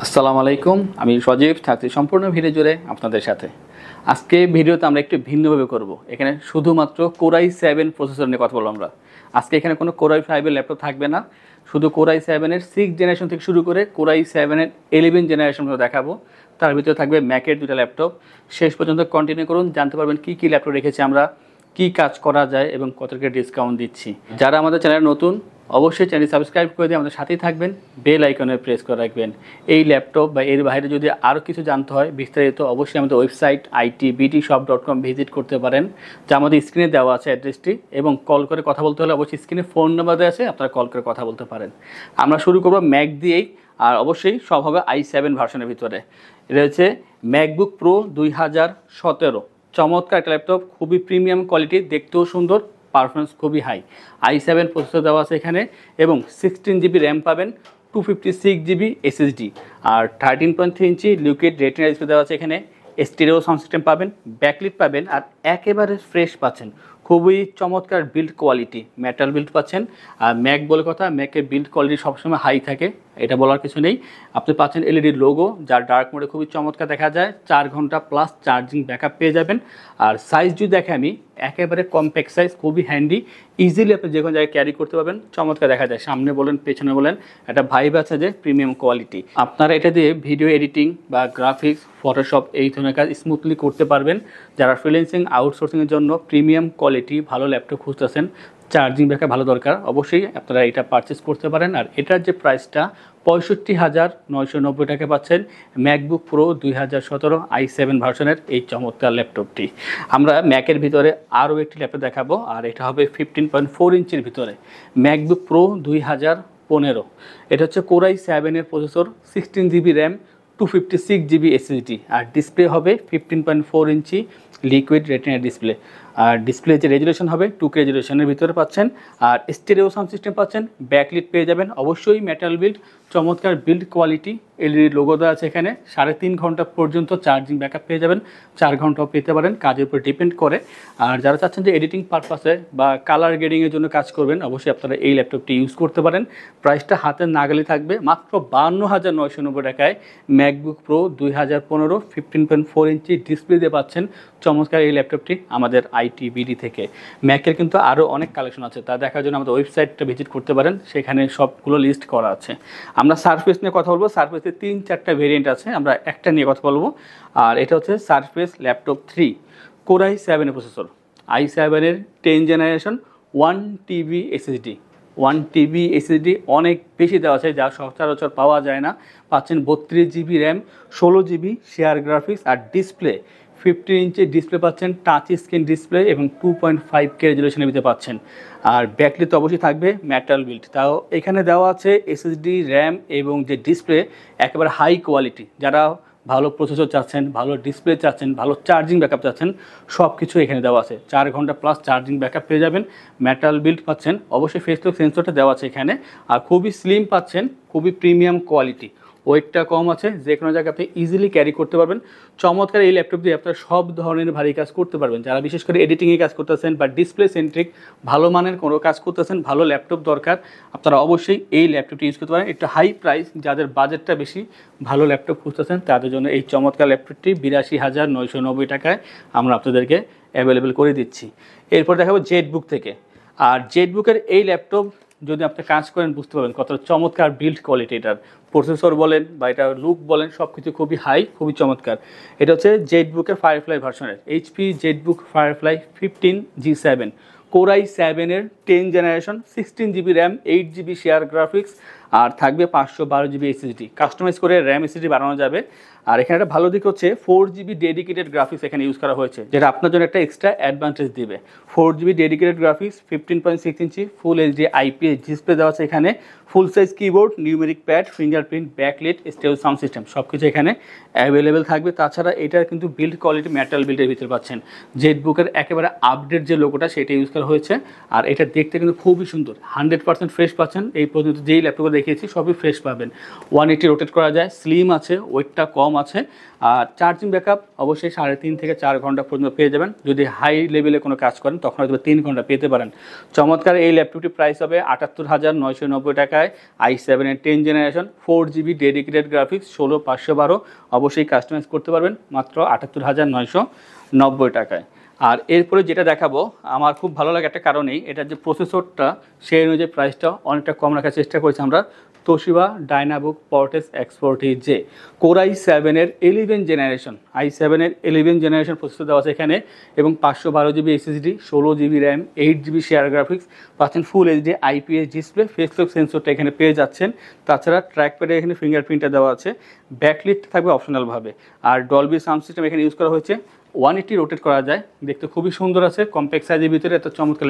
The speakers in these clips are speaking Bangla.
আসসালামু আলাইকুম, আমি সজীব থাকছি সম্পূর্ণ ভিডিও জুড়ে আপনাদের সাথে। আজকে ভিডিওতে আমরা একটু ভিন্নভাবে করব। এখানে শুধুমাত্র কোরাই 7 প্রসেসর নিয়ে কথা বলবো আমরা। আজকে এখানে কোনো কোরাই 5 এর ল্যাপটপ থাকবে না, শুধু কোরাই 7 এর 6 জেনারেশন থেকে শুরু করে কোরাই 7 এর 11 জেনারেশন পর্যন্ত দেখাবো। তার ভিতরে থাকবে ম্যাকের দুটো ল্যাপটপ। শেষ পর্যন্ত কন্টিনিউ করুন, জানতে পারবেন কী কী ল্যাপটপ রেখেছি আমরা, কী কাজ করা যায় এবং কত টাকা ডিসকাউন্ট দিচ্ছি। যারা আমাদের চ্যানেল নতুন, অবশ্যই চ্যানেল সাবস্ক্রাইব করে দিয়ে আমাদের সাথেই থাকবেন, বেল আইকনে প্রেস করে রাখবেন। এই ল্যাপটপ বা এর বাইরে যদি আরও কিছু জানতে হয় বিস্তারিত, অবশ্যই আমাদের ওয়েবসাইট itbtshop.com ভিজিট করতে পারেন, যা আমাদের স্ক্রিনে দেওয়া আছে অ্যাড্রেসটি, এবং কল করে কথা বলতে হলে অবশ্যই স্ক্রিনে ফোন নাম্বার দেওয়া আছে, আপনারা কল করে কথা বলতে পারেন। আমরা শুরু করবো ম্যাক দিয়েই, আর অবশ্যই সব হবে i7 ভার্সনের ভিতরে। এটা হচ্ছে ম্যাকবুক প্রো 2017, চমৎকার একটা ল্যাপটপ, খুবই প্রিমিয়াম কোয়ালিটি, দেখতেও সুন্দর, পারফরমেন্স খুবই হাই। i7 প্রসেসর দেওয়া আছে এখানে, এবং 16 জিবি র্যাম পাবেন, 256 জিবি এসএসডি, আর 13.3 ইঞ্চি লিকুইড রেটিনা ডিসপ্লে দেওয়া আছে এখানে। স্টিরিও সাউন্ড সিস্টেম পাবেন, ব্যাকলিট পাবেন, আর একেবারে ফ্রেশ পাচ্ছেন, খুবই চমৎকার বিল্ড কোয়ালিটি, মেটাল বিল্ড পাচ্ছেন। আর ম্যাক বলে কথা, ম্যাকের বিল্ড কোয়ালিটি সবসময় হাই থাকে, এটা বলার কিছু নেই। আপনি পাচ্ছেন এলইডি লোগো, যার ডার্ক মোডে খুবই চমৎকার দেখা যায়, 4 ঘন্টা প্লাস চার্জিং ব্যাকআপ পেয়ে যাবেন। আর সাইজ যদি দেখে আমি, একেবারে কম্প্যাক্ট সাইজ, খুবই হ্যান্ডি, ইজিলি আপনি যে কোনো জায়গায় ক্যারি করতে পারবেন, চমৎকার দেখা যায়, সামনে বলেন পেছনে বলেন, একটা ভাইব আছে যে প্রিমিয়াম কোয়ালিটি। আপনারা এটা দিয়ে ভিডিও এডিটিং বা গ্রাফিক্স, ফটোশপ এই ধরনের কাজ স্মুথলি করতে পারবেন। যারা ফ্রিল্যান্সিং, আউটসোর্সিংয়ের জন্য প্রিমিয়াম কোয়ালিটি ভালো ল্যাপটপ খুঁজতেছেন, চার্জিং ব্যাকআপ ভালো দরকার, অবশ্যই আপনারা এটা পারচেস করতে পারেন। আর এটার যে প্রাইসটা 65,990 টাকা পাচ্ছেন, ম্যাকবুক প্রো 2017 i7 ভার্সনের এই চমৎকার ল্যাপটপটি। আমরা ম্যাকের ভিতরে আরও একটি ল্যাপটপ দেখাবো, আর এটা হবে 15.4 ইঞ্চির ভিতরে ম্যাকবুক প্রো 2015। এটা হচ্ছে কোরাই 7 এর processor, 16 GB RAM, 256 GB SSD, আর ডিসপ্লে হবে 15.4 ইঞ্চি লিকুইড রেটিনা ডিসপ্লে। আর ডিসপ্লে যে রেজুলেশন হবে 2K রেজুলেশনের ভিতরে পাচ্ছেন, আর স্টেরিও সাউন্ড সিস্টেম পাচ্ছেন, ব্যাকলিট পেয়ে যাবেন, অবশ্যই মেটাল বিল্ড, চমৎকার বিল্ড কোয়ালিটি, এলইডি লোগো দেওয়া আছে এখানে। 3.5 ঘন্টা পর্যন্ত চার্জিং ব্যাকআপ পেয়ে যাবেন, 4 ঘন্টাও পেতে পারেন, কাজের উপর ডিপেন্ড করে। আর যারা চাচ্ছেন যে এডিটিং পারপাসে বা কালার গ্রেডিংয়ের জন্য কাজ করবেন, অবশ্যই আপনারা এই ল্যাপটপটি ইউজ করতে পারেন। প্রাইসটা হাতের নাগালে থাকবে, মাত্র 52,990 টাকায় ম্যাকবুক প্রো 2015 15.4 ইঞ্চি ডিসপ্লে দিয়ে পাচ্ছেন চমৎকার এই ল্যাপটপটি আমাদের আইটিবিডি থেকে। ম্যাকের কিন্তু আরও অনেক কালেকশন আছে, তা দেখার জন্য আমাদের ওয়েবসাইটটা ভিজিট করতে পারেন, সেখানে সবগুলো লিস্ট করা আছে। আমরা সারফেস নিয়ে কথা বলবো। সারফেসের 3-4টা ভেরিয়েন্ট আছে, আমরা একটা নিয়ে কথা বলবো। আর এটা হচ্ছে surface laptop 3, core i 7 processor, i7 এর 10 generation, 1 TB SSD. 1 TB SSD অনেক বেশি দেওয়া আছে, যা সচরাচর পাওয়া যায় না। পাচ্ছেন 32 GB RAM, 16 GB share graphics, আর ডিসপ্লে 15 ইঞ্চি ডিসপ্লে পাচ্ছেন, টাচ স্ক্রিন ডিসপ্লে, এবং 2.5K রেজুলেশনের ভিতরে পাচ্ছেন। আর ব্যাকলিট তো অবশ্যই থাকবে, মেটাল বিল্ড। তাও এখানে দেওয়া আছে এসএসডি, র্যাম এবং যে ডিসপ্লে একেবারে হাই কোয়ালিটি। যারা ভালো প্রসেসর চাচ্ছেন, ভালো ডিসপ্লে চাচ্ছেন, ভালো চার্জিং ব্যাকআপ চাচ্ছেন, সব কিছু এখানে দেওয়া আছে। 4 ঘন্টা প্লাস চার্জিং ব্যাকআপ পেয়ে যাবেন, মেটাল বিল্ড পাচ্ছেন, অবশ্যই ফেস লক সেন্সরটা দেওয়া আছে এখানে। আর খুবই স্লিম পাচ্ছেন, খুবই প্রিমিয়াম কোয়ালিটি, ওয়েটটা কম আছে, যে কোনো জায়গায় আপনি ইজিলি ক্যারি করতে পারবেন। চমৎকার এই ল্যাপটপ দিয়ে আপনারা সব ধরনের ভারী কাজ করতে পারবেন। যারা বিশেষ করে এডিটিংয়ে কাজ করতেছেন বা ডিসপ্লে সেন্ট্রিক ভালো মানের কোনো কাজ করতেছেন, ভালো ল্যাপটপ দরকার, আপনারা অবশ্যই এই ল্যাপটপটি ইউজ করতে পারেন। একটু হাই প্রাইস, যাদের বাজেটটা বেশি, ভালো ল্যাপটপ খুঁজতেছেন, তাদের জন্য এই চমৎকার ল্যাপটপটি 82,990 টাকায় আমরা আপনাদেরকে অ্যাভেলেবেল করে দিচ্ছি। এরপর দেখাবো জেটবুক থেকে। আর জেটবুকের এই ল্যাপটপ যদি আপনি কাজ করেন বুঝতে পারবেন কতটা চমৎকার বিল্ড কোয়ালিটি এটার। প্রসেসর বলেন বা এটা লুক বলেন, সব কিছু খুবই হাই, খুবই চমৎকার। এটা হচ্ছে জেটবুকের ফায়ারফ্লাই ভার্সনের, HP ZBook Firefly 15G7, core i 7 এর 10 generation, 16 GB RAM, 8 GB share graphics, আর থাকবে 512 জিবি এসএসডি। কাস্টমাইজ করে র্যাম এসএসডি বাড়ানো যাবে। আর এখানে একটা ভালো দিক হচ্ছে 4 জিবি ডেডিকেটেড গ্রাফিক্স এখানে ইউজ করা হয়েছে, যেটা আপনার জন্য একটা এক্সট্রা অ্যাডভান্টেজ দিবে। 4 জিবি ডেডিকেটেড গ্রাফিক্স, 15.6 ইঞ্চি ফুল এইচডি আইপিএস ডিসপ্লে দেওয়া আছে এখানে, ফুল size keyboard, numeric pad, fingerprint, backlit, stereo sound system, সব কিছু এখানে অ্যাভেলেবেল থাকবে। তাছাড়া এটার কিন্তু বিল্ড কোয়ালিটি মেটাল বিল্ডের ভিতরে পাচ্ছেন। জেটবুকের একেবারে আপডেট যে লোগোটা সেটা ইউজ করা হয়েছে। আর এটা দেখতে কিন্তু খুবই সুন্দর, 100% ফ্রেশ পাচ্ছেন। এই পর্যন্ত যেই ল্যাপটপে দেখেছি দেখিয়েছি সবই ফ্রেশ পাবেন। 180 রোটেট করা যায়, স্লিম আছে, ওয়েটটা কম আছে, আর চার্জিং ব্যাকআপ অবশ্যই 3.5 থেকে 4 ঘন্টা পর্যন্ত পেয়ে যাবেন। যদি হাই লেভেলে কোনো কাজ করেন তখন হয়তো 3 ঘন্টা পেতে পারেন। চমৎকার এই ল্যাপটপটির প্রাইস হবে 78,990 টাকায়। i7-এর 10 জেনারেশন 4GB ডেডিকেটেড গ্রাফিক্স 16512, অবশ্যই কাস্টমাইজ করতে পারবেন মাত্র 78,990 টাকায়। আর এরপরে যেটা দেখাবো আমার খুব ভালো লাগে একটা কারণেই, এটার যে প্রসেসরটা সেই অনুযায়ী প্রাইসটা অনেকটা কম রাখার চেষ্টা করেছি আমরা। Toshiba Dynabook Portege X40J Core i7-এর 11 জেনারেশন, i7-এর 11 জেনারেশন প্রসেসর দেওয়া আছে এখানে, এবং 512GB SSD, 16GB RAM, 8GB share graphics পাচ্ছেন, full HD IPS display, face lock সেন্সরটা এখানে পেয়ে যাচ্ছেন। তাছাড়া ট্র্যাকপ্যাডে এখানে ফিঙ্গারপ্রিন্টটা দেওয়া আছে, ব্যাকলিট থাকবে অপশনালভাবে, আর ডলবি সাউন্ড সিস্টেম এখানে ইউজ করা হয়েছে। 180 রোটেট করা যায়, দেখতে খুবই সুন্দর আছে, কম্প্যাক্ট সাইজের ভিতরে এত চমৎকার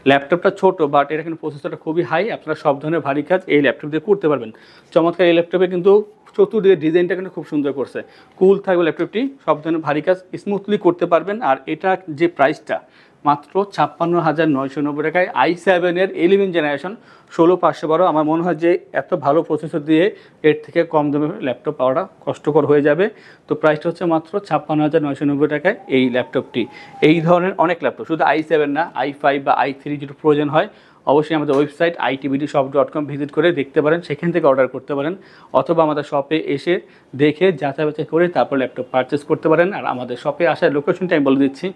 ল্যাপটপটা ছোট বাট এটা কিন্তু প্রসেসরটা খুবই হাই, আপনারা সব ধরনের ভারী কাজ এই ল্যাপটপ দিয়ে করতে পারবেন। চমৎকার এই ল্যাপটপে কিন্তু চতুর্দিকে ডিজাইনটা কিন্তু খুব সুন্দর করছে, কুল থাকবে ল্যাপটপটি, সব ধরনের ভারী কাজ স্মুথলি করতে পারবেন। আর এটা যে প্রাইসটা মাত্র 56,990 টাকায়, i7-এর 11 জেনারেশন 16512, আমার মনে হয় যে এত ভালো প্রসেসর দিয়ে এর থেকে কম দামে ল্যাপটপ পাওয়াটা কষ্টকর হয়ে যাবে। তো প্রাইসটা হচ্ছে মাত্র 56,990 টাকায় এই ল্যাপটপটি। এই ধরনের অনেক ল্যাপটপ, শুধু i7 না, i5 বা i3 যেটা প্রয়োজন হয় অবশ্যই আমাদের ওয়েবসাইট itbdshop.com ভিজিট করে দেখতে পারেন, সেখান থেকে অর্ডার করতে পারেন, অথবা আমাদের শপে এসে দেখে যাচাই বাছাই করে তারপর ল্যাপটপ পারচেস করতে পারেন। আর আমাদের শপে আসার লোকেশনটা আমি বলে দিচ্ছি।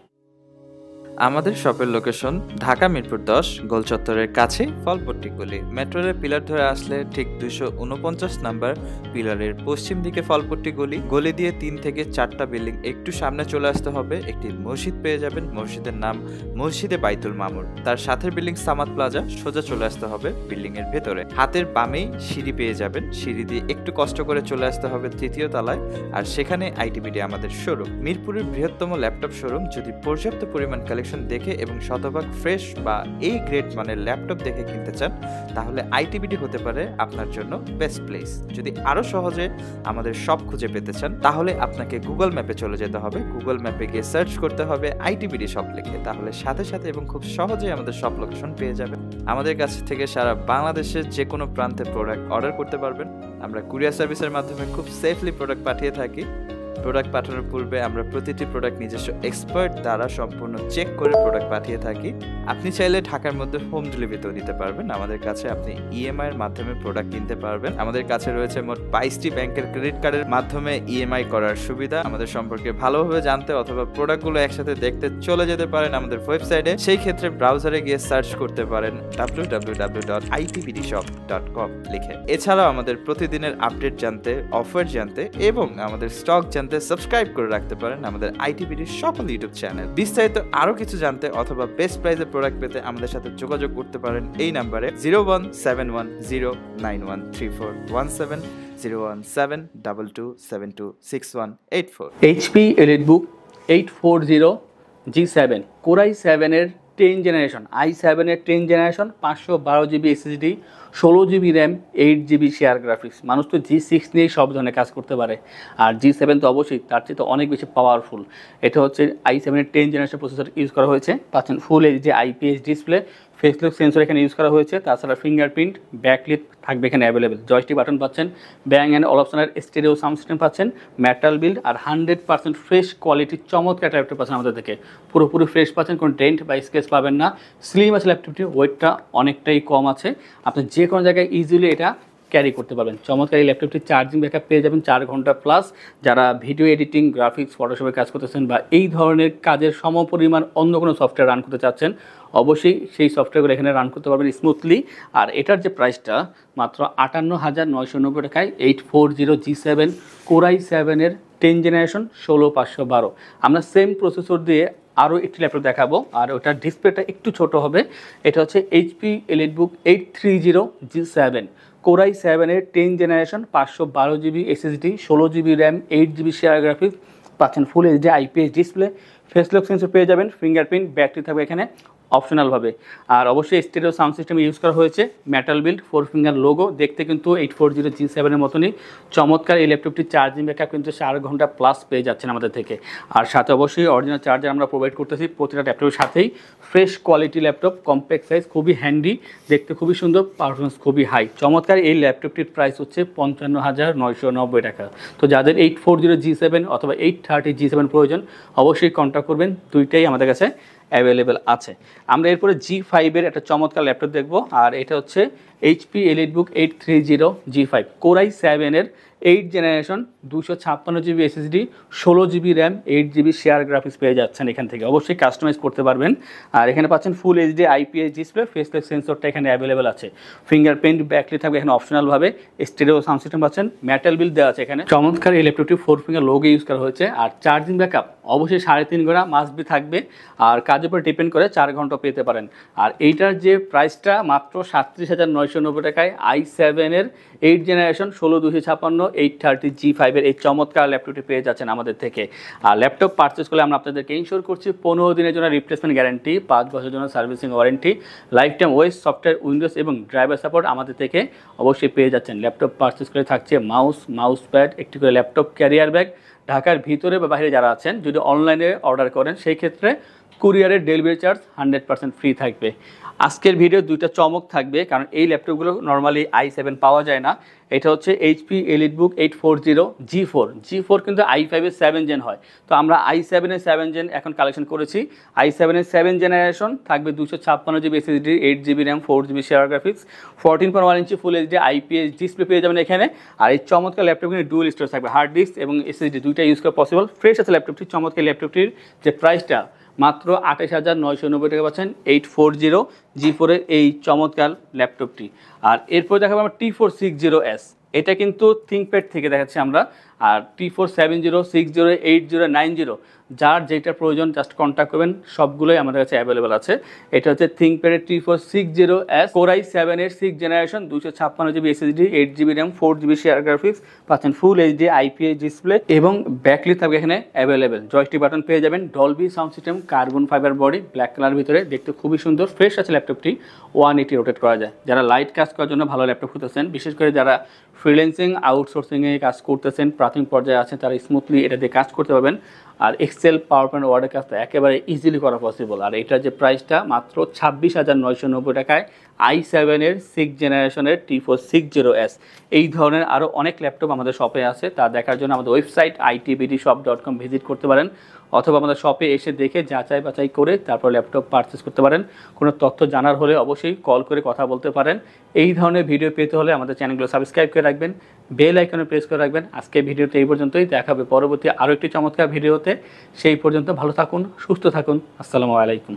আমাদের শপের লোকেশন ঢাকা মিরপুর 10 গোল চত্বরের কাছে ফলপট্টি গলি। মেট্রো রেল পিলার ধরে আসলে ঠিক 249 নাম্বার পিলারের পশ্চিম দিকে ফলপট্টি গলি। গলি দিয়ে 3 থেকে 4টা বিল্ডিং একটু সামনে চলে আসতে হবে, একটি মসজিদ পেয়ে যাবেন, মসজিদের নাম মসজিদে বাইতুল মামুর। তার সাথের বিল্ডিং সামাদ প্লাজা, সোজা চলে আসতে হবে বিল্ডিং এর ভেতরে। হাতের বামেই সিঁড়ি পেয়ে যাবেন, সিঁড়ি দিয়ে একটু কষ্ট করে চলে আসতে হবে 3য় তলায়, আর সেখানে আইটিবিডি আমাদের শোরুম। মিরপুরের বৃহত্তম ল্যাপটপ শোরুম। যদি পর্যাপ্ত পরিমাণ কালেকশন দেখে এবং শতভাগ ফ্রেশ বা এই গ্রেড মানের ল্যাপটপ দেখে কিনতে চান তাহলে আইটিবিডি হতে পারে আপনার জন্য বেস্ট প্লেস। যদি আরো সহজে আমাদের শপ খুঁজে পেতে চান তাহলে আপনাকে গুগল ম্যাপে চলে যেতে হবে, গুগল ম্যাপে গিয়ে সার্চ করতে হবে আইটিবিডি শপ লিখে, তাহলে সাথে সাথে এবং খুব সহজেই আমাদের শপ লোকেশন পেয়ে যাবেন। আমাদের কাছ থেকে সারা বাংলাদেশের যে কোনো প্রান্তে প্রোডাক্ট অর্ডার করতে পারবেন। আমরা কুরিয়ার সার্ভিসের মাধ্যমে খুব সেফলি প্রোডাক্ট পাঠিয়ে থাকি। প্রোডাক্ট পাঠানোর পূর্বে আমরা প্রতিটি প্রোডাক্ট নিজস্ব এক্সপার্ট দ্বারা সম্পূর্ণ চেক করে প্রোডাক্ট পাঠিয়ে থাকি। আপনি চাইলে ঢাকার মধ্যে হোম ডেলিভারিতেও নিতে পারবেন। আমাদের কাছে আপনি ইএমআই এর মাধ্যমে প্রোডাক্ট কিনতে পারবেন। আমাদের কাছে রয়েছে মোট 22টি ব্যাংকের ক্রেডিট কার্ডের মাধ্যমে ইএমআই করার সুবিধা। আমাদের সম্পর্কে ভালোভাবে জানতে অথবা প্রোডাক্টগুলো একসাথে দেখতে চলে যেতে পারেন আমাদের ওয়েবসাইটে। সেই ক্ষেত্রে ব্রাউজারে গিয়ে সার্চ করতে পারেন www.itbdshop.com লিখে। এছাড়াও আমাদের প্রতিদিনের আপডেট জানতে, অফার জানতে এবং আমাদের স্টক জানতে সাবস্ক্রাইব করে রাখতে পারেন আমাদের আইটিবিডির সকল ইউটিউব চ্যানেল। বিস্তারিত আরো কিছু জানতে অথবা বেস্ট প্রাইসে প্রোডাক্ট পেতে আমাদের সাথে যোগাযোগ করতে পারেন এই নাম্বারে 01710913417 01722726184। HP EliteBook 840 G7 Core i7-এর 10 জেনারেশন, i7-এর 10 generation 512GB SSD, 16GB RAM, 8GB share graphics. মানুষ তো G6 নিয়েই সব ধরনের কাজ করতে পারে, আর G7 তো অবশ্যই তার চেয়ে তো অনেক বেশি পাওয়ারফুল। এটা হচ্ছে i7-এর 10 জেনারেশন প্রসেসর ইউজ করা হয়েছে, পাচ্ছেন full HD IPS display, face lock sensor এখানে ইউজ করা হয়েছে, তাছাড়া ফিঙ্গারপ্রিন্ট, ব্যাকলিট থাকবে এখানে অ্যাভেলেবেল, জয়স্টিক বাটন পাচ্ছেন, ব্যাং অ্যান্ড অলপশনের স্টেরিও সাউন্ড সিস্টেম পাচ্ছেন, মেটাল বিল্ড, আর 100% ফ্রেশ কোয়ালিটির চমৎকার ল্যাপটপ পাচ্ছেন আমাদের থেকে। পুরোপুরি ফ্রেশ পাচ্ছেন, কোনো ডেন্ট বা স্কেচ পাবেন না। স্লিম আছে ল্যাপটপটি, ওয়েটটা অনেকটাই কম আছে, আপনি যে কোনো জায়গায় ইজিলি এটা ক্যারি করতে পারবেন। চমৎকার এই ল্যাপটপটি চার্জিং ব্যাকআপ পেয়ে যাবেন 4 ঘন্টা প্লাস। যারা ভিডিও এডিটিং, গ্রাফিক্স, ফটোশপে কাজ করতেছেন বা এই ধরনের কাজের সমপরিমাণ অন্য কোনো সফটওয়্যার রান করতে চাচ্ছেন অবশ্যই সেই সফটওয়্যারগুলো এখানে রান করতে পারবেন স্মুথলি। আর এটার যে প্রাইসটা মাত্র 58,990 টাকায় 840 G7 Core i7-এর 10 জেনারেশন 16512। আমরা সেম প্রসেসর দিয়ে আরও একটি ল্যাপটপ দেখাবো, আর ওটার ডিসপ্লেটা একটু ছোট হবে। এটা হচ্ছে HP EliteBook 830 G7 Core i7-এর 10 generation 512GB SSD, 16GB RAM, 8GB share graphics, পাচ্ছেন full HD IPS display, face lock sensor পেয়ে যাবেন, ফিঙ্গারপ্রিন্ট, ব্যাটারি থাকবে এখানে অপশনালভাবে। আর অবশ্যই স্টেরিও সাউন্ড সিস্টেম ইউজ করা হয়েছে, মেটাল বিল্ড, 4 ফিঙ্গার লোগো, দেখতে কিন্তু 840G7 মতনই চমৎকার। এই ল্যাপটপটির চার্জিং ব্যাকআপ কিন্তু 4 ঘন্টা প্লাস পেয়ে যাচ্ছেন আমাদের থেকে। আর সাথে অবশ্যই অরিজিনাল চার্জার আমরা প্রোভাইড করতেছি প্রতিটা ল্যাপটপের সাথেই। Fresh quality laptop, compact size, খুবই হ্যান্ডি, দেখতে খুবই সুন্দর, পারফরমেন্স খুবই হাই। চমৎকার এই ল্যাপটপটির প্রাইস হচ্ছে 55,990 টাকা। তো যাদের 840G7 অথবা 830G7 প্রয়োজন অবশ্যই কন্ট্যাক্ট করবেন, দুইটাই আমাদের কাছে অ্যাভেলেবেল আছে। আমরা এরপরে G5-এর একটা চমৎকার ল্যাপটপ দেখব, আর এটা হচ্ছে HP EliteBook 830G5 Core i7-এর 8 generation, 256GB SSD, 16GB RAM, 8GB share graphics পেয়ে যাচ্ছেন এখান থেকে। অবশ্যই কাস্টমাইজ করতে পারবেন। আর এখানে পাচ্ছেন ফুল HD IPS ডিসপ্লে, ফেসলেস সেন্সরটা এখানে অ্যাভেলেবেল আছে, ফিঙ্গারপ্রিন্ট ব্যাকলি থাকবে এখানে অপশনালভাবে, স্টেরিও সাউন্ড সিস্টেম পাচ্ছেন, মেটাল বিল দেওয়া আছে এখানে। চমৎকার এই ল্যাপটপটি 4 ফিঙ্গার লোগো ইউজ করা হয়েছে। আর চার্জিং ব্যাকআপ অবশ্যই 3.5 ঘন্টা মাস্ট বি থাকবে, আর কাজের উপর ডিপেন্ড করে 4 ঘন্টা পেতে পারেন। আর এইটার যে প্রাইসটা মাত্র 37,990 টাকায় i7-এর 8 জেনারেশন 16/256 830G5-এর এই চমৎকার ল্যাপটপটি পেয়ে যাচ্ছেন আমাদের থেকে। আর ল্যাপটপ পারচেস করলে আমরা আপনাদেরকে ইনশিওর করছি 15 দিনের জন্য রিপ্লেসমেন্ট গ্যারান্টি, 5 বছরের জন্য servicing warranty, life time OS, software, Windows এবং ড্রাইভার সাপোর্ট আমাদের থেকে অবশ্যই পেয়ে যাচ্ছেন। ল্যাপটপ পারচেস করে থাকছে মাউস প্যাড, একটি করে ল্যাপটপ ক্যারিয়ার ব্যাগ। ঢাকার ভিতরে বা বাইরে যারা আছেন যদি অনলাইনে অর্ডার করেন সেই ক্ষেত্রে কুরিয়ারের ডেলিভারি চার্জ 100% ফ্রি থাকবে। আজকের ভিডিও দুইটা চমক থাকবে, কারণ এই ল্যাপটপগুলো নর্মালি i7 পাওয়া যায় না। এটা হচ্ছে HP EliteBook 840G4 কিন্তু i5-এর 7 জেন হয়, তো আমরা i7-এর 7 জেন এখন কালেকশন করেছি। i7-এর 7 জেনারেশন থাকবে 256GB SSD, 8GB RAM, 4GB share graphics, 14.1 ইঞ্চি ফুল HD IPS ডিসপ্লে পেয়ে যাবেন এখানে। আর এই চমৎকার ল্যাপটপগুলো ডুয়াল স্টোরেজ থাকবে, হার্ড ডিস্ক এবং SSD দুইটা ইউজ করা পসিবল। ফ্রেশ আছে ল্যাপটপটি। চমৎকার ল্যাপটপটির যে প্রাইসটা মাত্র 28,990 টাকা পাচ্ছেন 840G4-এর এই চমৎকার ল্যাপটপটি। আর এরপর দেখাবো আমরা T460S, এটা কিন্তু থিঙ্কপ্যাড থেকে দেখাচ্ছি আমরা। আর T470, 60, 80, 90 যার যেটা প্রয়োজন জাস্ট কন্ট্যাক্ট করবেন, সবগুলোই আমাদের কাছে অ্যাভেলেবেল আছে। এটা হচ্ছে থিঙ্কপ্যাডের T460S Core i7-এর 6 generation, 256GB SSD, 8GB RAM, 4GB share graphics, পাচ্ছেন ফুল HD IPS ডিসপ্লে এবং ব্যাকলি থাকবে এখানে অ্যাভেলেবেল। জয়স্টিক বাটন পেয়ে যাবেন, Dolby sound system, carbon fibre body, black colour ভিতরে, দেখতে খুবই সুন্দর। ফ্রেশ আছে ল্যাপটপটি, 180 রোটেট করা যায়। যারা লাইট কাজ করার জন্য ভালো ল্যাপটপ খুঁজতেছেন, বিশেষ করে যারা ফ্রিল্যান্সিং আউটসোর্সিংয়ে কাজ করতেছেন, প্রাথমিক পর্যায়ে আছেন, তারা স্মুথলি এটা দিয়ে কাজ করতে পারবেন। আর এক্সেল, পাওয়ার পয়েন্ট, ওয়ার্ডের কাজটা একেবারে ইজিলি করা পসিবল। আর এটার যে প্রাইসটা মাত্র 26,990 টাকায় i7-এর 6 জেনারেশনের T460S। এই ধরনের আরও অনেক ল্যাপটপ আমাদের শপে আছে, তা দেখার জন্য আমাদের ওয়েবসাইট itbdshop.com ভিজিট করতে পারেন, অথবা আমাদের শপে এসে দেখে যাচাই বাছাই করে তারপর ল্যাপটপ পারচেস করতে পারেন। কোনো তথ্য জানার হলে অবশ্যই কল করে কথা বলতে পারেন। এই ধরনের ভিডিও পেতে হলে আমাদের চ্যানেলগুলো সাবস্ক্রাইব করে রাখবেন, বেল আইকনে প্রেস করে রাখবেন। আজকে ভিডিওটা এই পর্যন্তই, দেখা হবে পরবর্তী আরও একটি চমৎকার ভিডিওতে। সেই পর্যন্ত ভালো থাকুন, সুস্থ থাকুন। আসসালামু আলাইকুম।